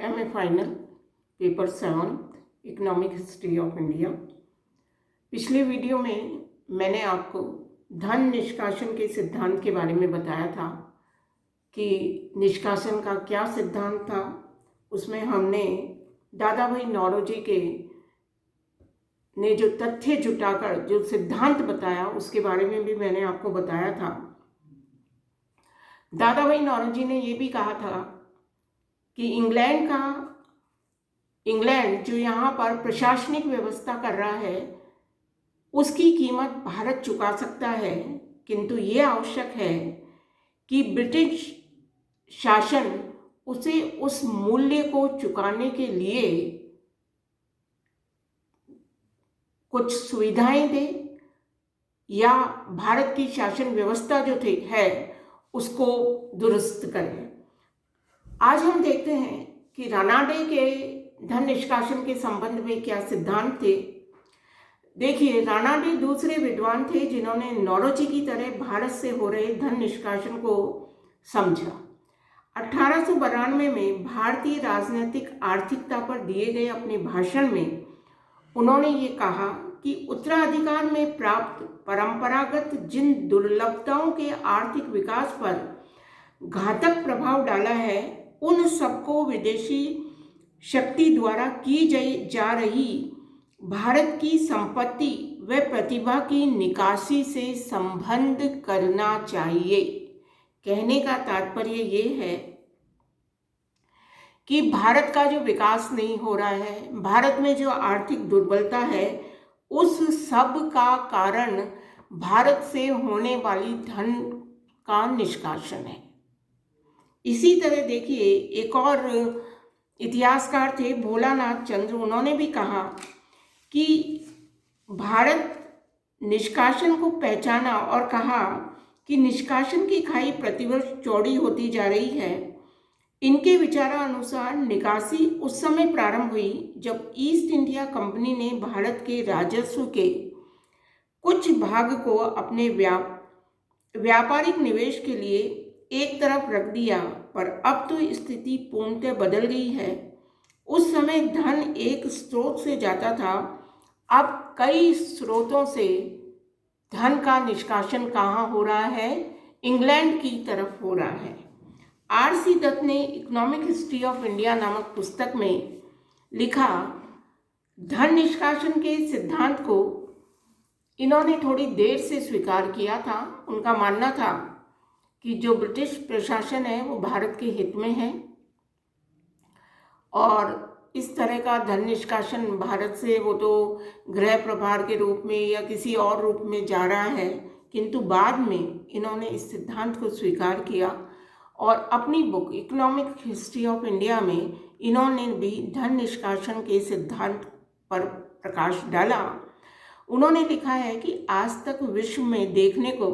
MA final paper 7 economic history of India. पिछले video में मैंने आपको धन निष्कासन के सिद्धांत के बारे में बताया था कि निष्कासन का क्या सिद्धांत था। उसमें हमने दादा भाई नौरोजी के ने जो तथ्य जुटाकर जो सिद्धांत बताया उसके बारे में भी मैंने आपको बताया था। दादा भाई नौरोजी ने ये भी कहा था कि इंग्लैंड जो यहाँ पर प्रशासनिक व्यवस्था कर रहा है उसकी कीमत भारत चुका सकता है, किंतु ये आवश्यक है कि ब्रिटिश शासन उसे उस मूल्य को चुकाने के लिए कुछ सुविधाएं दे या भारत की शासन व्यवस्था जो है उसको दुरुस्त करे। आज हम देखते हैं कि रानाडे के धन निष्कासन के संबंध में क्या सिद्धांत थे। देखिए, रानाडे दूसरे विद्वान थे जिन्होंने नौरोजी की तरह भारत से हो रहे धन निष्कासन को समझा। 1892 में भारतीय राजनीतिक आर्थिकता पर दिए गए अपने भाषण में उन्होंने ये कहा कि उत्तराधिकार में प्राप्त परंपरागत जिन दुर्लभताओं के आर्थिक विकास पर घातक प्रभाव डाला है उन सबको विदेशी शक्ति द्वारा की जा रही भारत की संपत्ति व प्रतिभा की निकासी से संबंध करना चाहिए। कहने का तात्पर्य ये है कि भारत का जो विकास नहीं हो रहा है, भारत में जो आर्थिक दुर्बलता है, उस सब का कारण भारत से होने वाली धन का निष्कासन है। इसी तरह देखिए, एक और इतिहासकार थे भोलानाथ चंद्र, उन्होंने भी कहा कि भारत निष्कासन को पहचाना और कहा कि निष्कासन की खाई प्रतिवर्ष चौड़ी होती जा रही है। इनके विचारानुसार निकासी उस समय प्रारंभ हुई जब ईस्ट इंडिया कंपनी ने भारत के राजस्व के कुछ भाग को अपने व्यापारिक निवेश के लिए एक तरफ रख दिया, पर अब तो स्थिति पूर्णतः बदल गई है। उस समय धन एक स्रोत से जाता था, अब कई स्रोतों से धन का निष्कासन कहाँ हो रहा है? इंग्लैंड की तरफ हो रहा है। आर.सी. दत्त ने इकोनॉमिक हिस्ट्री ऑफ इंडिया नामक पुस्तक में लिखा, धन निष्कासन के सिद्धांत को इन्होंने थोड़ी देर से स्वीकार किया था। उनका मानना था कि जो ब्रिटिश प्रशासन है वो भारत के हित में है और इस तरह का धन निष्कासन भारत से वो तो गृह प्रभार के रूप में या किसी और रूप में जा रहा है, किंतु बाद में इन्होंने इस सिद्धांत को स्वीकार किया और अपनी book economic history of India में इन्होंने भी धन निष्कासन के सिद्धांत पर प्रकाश डाला। उन्होंने लिखा है कि आज तक विश्व में देखने को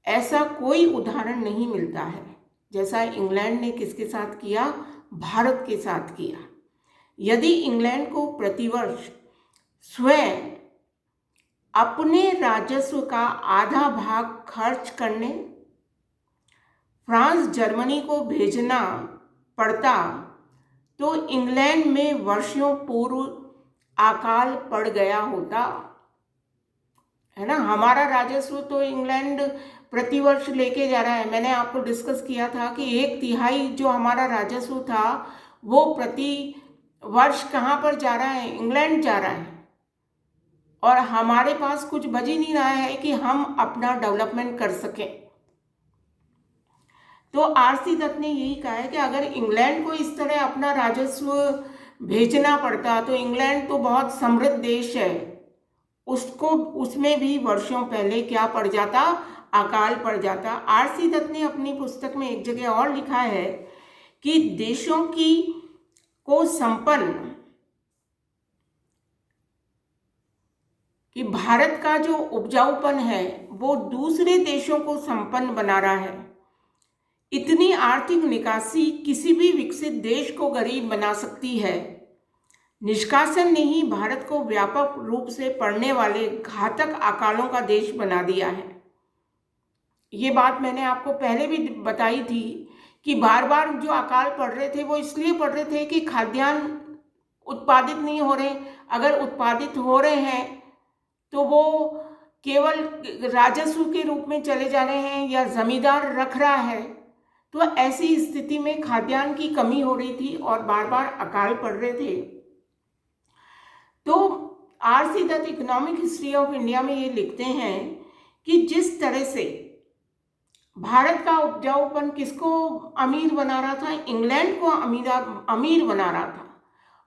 ऐसा कोई उदाहरण नहीं मिलता है जैसा इंग्लैंड ने किसके साथ किया? भारत के साथ किया। यदि इंग्लैंड को प्रतिवर्ष स्वयं अपने राजस्व का आधा भाग खर्च करने फ्रांस जर्मनी को भेजना पड़ता तो इंग्लैंड में वर्षों पूर्व अकाल पड़ गया होता, है ना। हमारा राजस्व तो इंग्लैंड प्रतिवर्ष लेके जा रहा है। मैंने आपको डिस्कस किया था कि 1/3 जो हमारा राजस्व था वो प्रति वर्ष कहाँ पर जा रहा है? इंग्लैंड जा रहा है, और हमारे पास कुछ बच ही नहीं रहा है कि हम अपना डेवलपमेंट कर सकें। तो आर.सी. दत्त ने यही कहा है कि अगर इंग्लैंड को इस तरह अपना राजस्व भेजना पड़ता तो इंग्लैंड तो बहुत समृद्ध देश है, उसको उसमें भी वर्षों पहले क्या पड़ जाता? अकाल पड़ जाता। आर.सी. दत्त ने अपनी पुस्तक में एक जगह और लिखा है कि देशों की को संपन्न कि भारत का जो उपजाऊपन है वो दूसरे देशों को संपन्न बना रहा है। इतनी आर्थिक निकासी किसी भी विकसित देश को गरीब बना सकती है। निष्कासन ने ही भारत को व्यापक रूप से पड़ने वाले घातक अकालों का देश बना दिया है। ये बात मैंने आपको पहले भी बताई थी कि बार बार जो अकाल पड़ रहे थे वो इसलिए पड़ रहे थे कि खाद्यान्न उत्पादित नहीं हो रहे। अगर उत्पादित हो रहे हैं तो वो केवल राजस्व के रूप में चले जा रहे हैं या जमींदार रख रहा है। तो ऐसी स्थिति में खाद्यान्न की कमी हो रही थी और बार बार अकाल पड़ रहे थे। तो R C. Dutt economic history of India में ये लिखते हैं कि जिस तरह से भारत का उपजाऊपन किसको अमीर बना रहा था, इंग्लैंड को अमीर बना रहा था।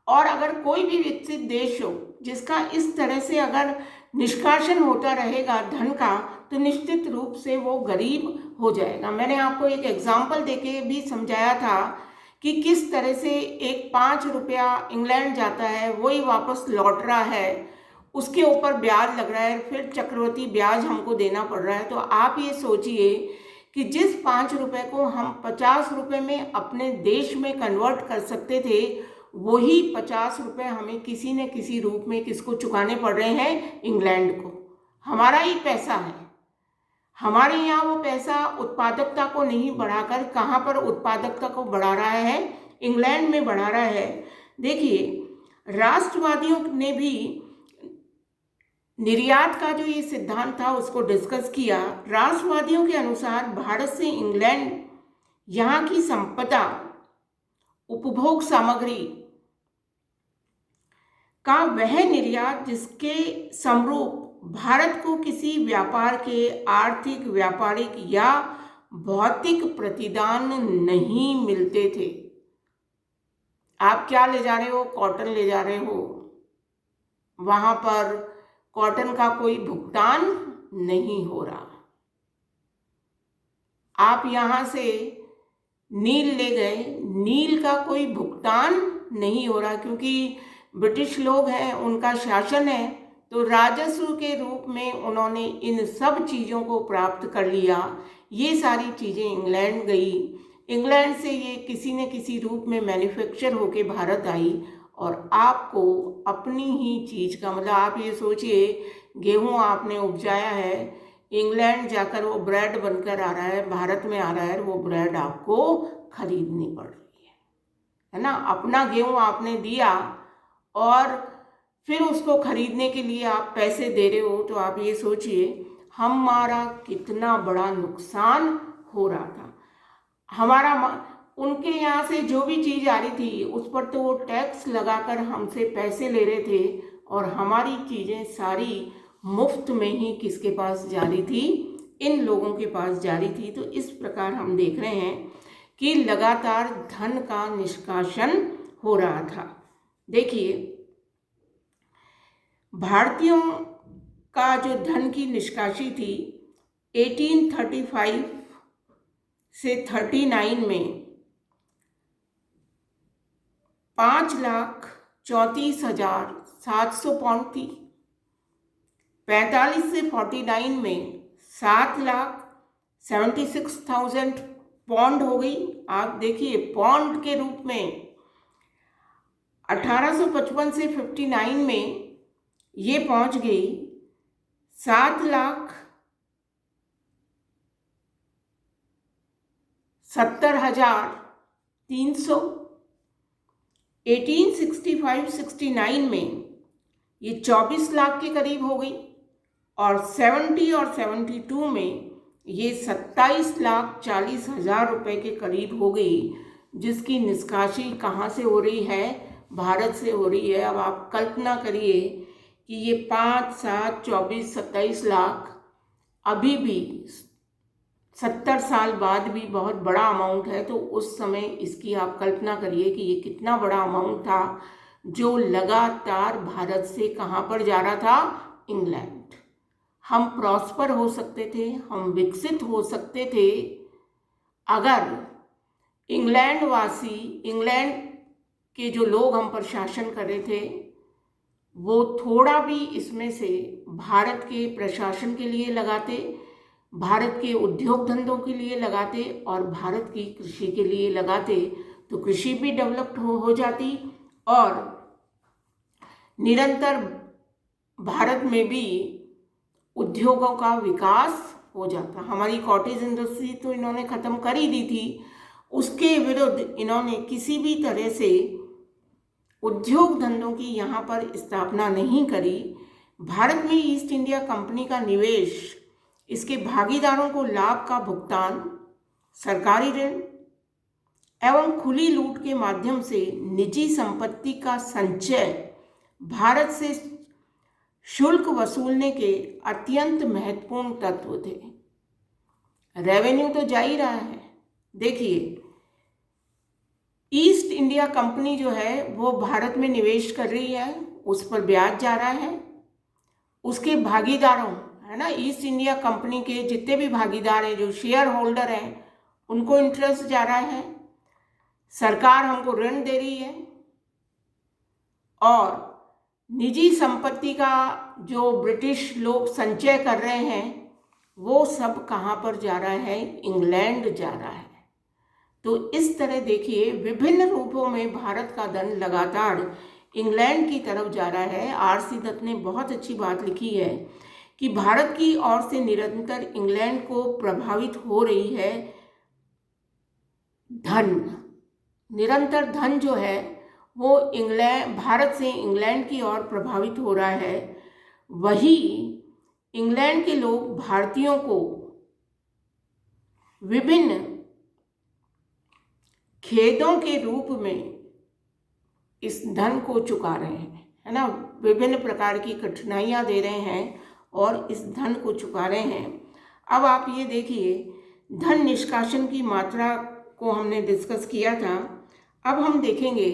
और अगर कोई भी विकसित देश हो जिसका इस तरह से अगर निष्कासन होता रहेगा धन का, तो निश्चित रूप से वो गरीब हो जाएगा। मैंने आपको एक एग्जाम्पल देके भी समझाया था कि किस तरह से एक 5 रुपया इंग्लैंड जाता है, वही वापस लौट रहा है, उसके ऊपर ब्याज लग रहा है, फिर चक्रवृद्धि ब्याज हमको देना पड़ रहा है। तो आप ये सोचिए कि जिस 5 रुपये को हम 50 रुपये में अपने देश में कन्वर्ट कर सकते थे, वही 50 रुपये हमें किसी न किसी रूप में किसको चुकाने पड़ रहे हैं, इंग्लैंड को। हमारा ही पैसा है, हमारे यहाँ वो पैसा उत्पादकता को नहीं बढ़ाकर कहाँ पर उत्पादकता को बढ़ा रहा है, इंग्लैंड में बढ़ा रहा है। देखिए, राष्ट्रवादियों ने भी निर्यात का जो ये सिद्धांत था उसको डिस्कस किया। राष्ट्रवादियों के अनुसार भारत से इंग्लैंड यहाँ की संपदा, उपभोग सामग्री का वह निर्यात जिसके समरूप भारत को किसी व्यापार के आर्थिक, व्यापारिक या भौतिक प्रतिदान नहीं मिलते थे। आप क्या ले जा रहे हो, कॉटन ले जा रहे हो, वहां पर कॉटन का कोई भुगतान नहीं हो रहा। आप यहां से नील ले गए, नील का कोई भुगतान नहीं हो रहा, क्योंकि ब्रिटिश लोग हैं, उनका शासन है, तो राजस्व के रूप में उन्होंने इन सब चीज़ों को प्राप्त कर लिया। ये सारी चीज़ें इंग्लैंड गई, इंग्लैंड से ये किसी न किसी रूप में मैन्युफैक्चर होके भारत आई और आपको अपनी ही चीज़ का, मतलब आप ये सोचिए, गेहूँ आपने उपजाया है, इंग्लैंड जाकर वो ब्रेड बनकर आ रहा है, भारत में आ रहा है, वो ब्रेड आपको खरीदनी पड़ रही है ना। अपना गेहूँ आपने दिया और फिर उसको खरीदने के लिए आप पैसे दे रहे हो, तो आप ये सोचिए हमारा कितना बड़ा नुकसान हो रहा था। हमारा उनके यहाँ से जो भी चीज़ आ रही थी उस पर तो वो टैक्स लगाकर हमसे पैसे ले रहे थे और हमारी चीज़ें सारी मुफ्त में ही किसके पास जा रही थी, इन लोगों के पास जा रही थी। तो इस प्रकार हम देख रहे हैं कि लगातार धन का निष्कासन हो रहा था। देखिए, भारतीयों का जो धन की निष्कासी थी 1835 से 39 में 5,34,700 पाउंड थी। 45 से 49 में 7,76,000 पाउंड हो गई। आप देखिए, पाउंड के रूप में 1855 से 59 में ये पहुंच गई 7,70,300। 1865-69 में ये 24 लाख के करीब हो गई और 70 और 72 में ये 27,40,000 रुपये के करीब हो गई, जिसकी निष्कासी कहाँ से हो रही है, भारत से हो रही है। अब आप कल्पना करिए कि ये 5, 7, 24, 27 लाख अभी भी 70 साल बाद भी बहुत बड़ा अमाउंट है। तो उस समय इसकी आप कल्पना करिए कि ये कितना बड़ा अमाउंट था जो लगातार भारत से कहाँ पर जा रहा था, इंग्लैंड। हम प्रॉस्पर हो सकते थे, हम विकसित हो सकते थे अगर इंग्लैंड वासी, इंग्लैंड के जो लोग हम पर शासन कर रहे थे, वो थोड़ा भी इसमें से भारत के प्रशासन के लिए लगाते, भारत के उद्योग धंधों के लिए लगाते और भारत की कृषि के लिए लगाते, तो कृषि भी डेवलप्ड हो जाती और निरंतर भारत में भी उद्योगों का विकास हो जाता। हमारी कॉटेज इंडस्ट्री तो इन्होंने ख़त्म कर ही दी थी, उसके विरुद्ध इन्होंने किसी भी तरह से उद्योग धंधों की यहाँ पर स्थापना नहीं करी। भारत में ईस्ट इंडिया कंपनी का निवेश, इसके भागीदारों को लाभ का भुगतान, सरकारी ऋण एवं खुली लूट के माध्यम से निजी संपत्ति का संचय भारत से शुल्क वसूलने के अत्यंत महत्वपूर्ण तत्व थे। रेवेन्यू तो जा ही रहा है। देखिए, ईस्ट इंडिया कंपनी जो है वो भारत में निवेश कर रही है, उस पर ब्याज जा रहा है। उसके भागीदारों, है ना, ईस्ट इंडिया कंपनी के जितने भी भागीदार हैं, जो शेयर होल्डर हैं, उनको इंटरेस्ट जा रहा है। सरकार हमको ऋण दे रही है और निजी संपत्ति का जो ब्रिटिश लोग संचय कर रहे हैं वो सब कहाँ पर जा रहा है? इंग्लैंड जा रहा है। तो इस तरह देखिए, विभिन्न रूपों में भारत का धन लगातार इंग्लैंड की तरफ जा रहा है। आर.सी. दत्त ने बहुत अच्छी बात लिखी है कि भारत की ओर से निरंतर इंग्लैंड को प्रभावित हो रही है धन। निरंतर धन जो है वो भारत से इंग्लैंड की ओर प्रभावित हो रहा है। वही इंग्लैंड के लोग भारतीयों को विभिन्न खेदों के रूप में इस धन को चुका रहे हैं, है ना। विभिन्न प्रकार की कठिनाइयां दे रहे हैं और इस धन को चुका रहे हैं। अब आप ये देखिए, धन निष्कासन की मात्रा को हमने डिस्कस किया था। अब हम देखेंगे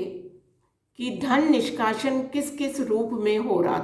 कि धन निष्कासन किस किस रूप में हो रहा था।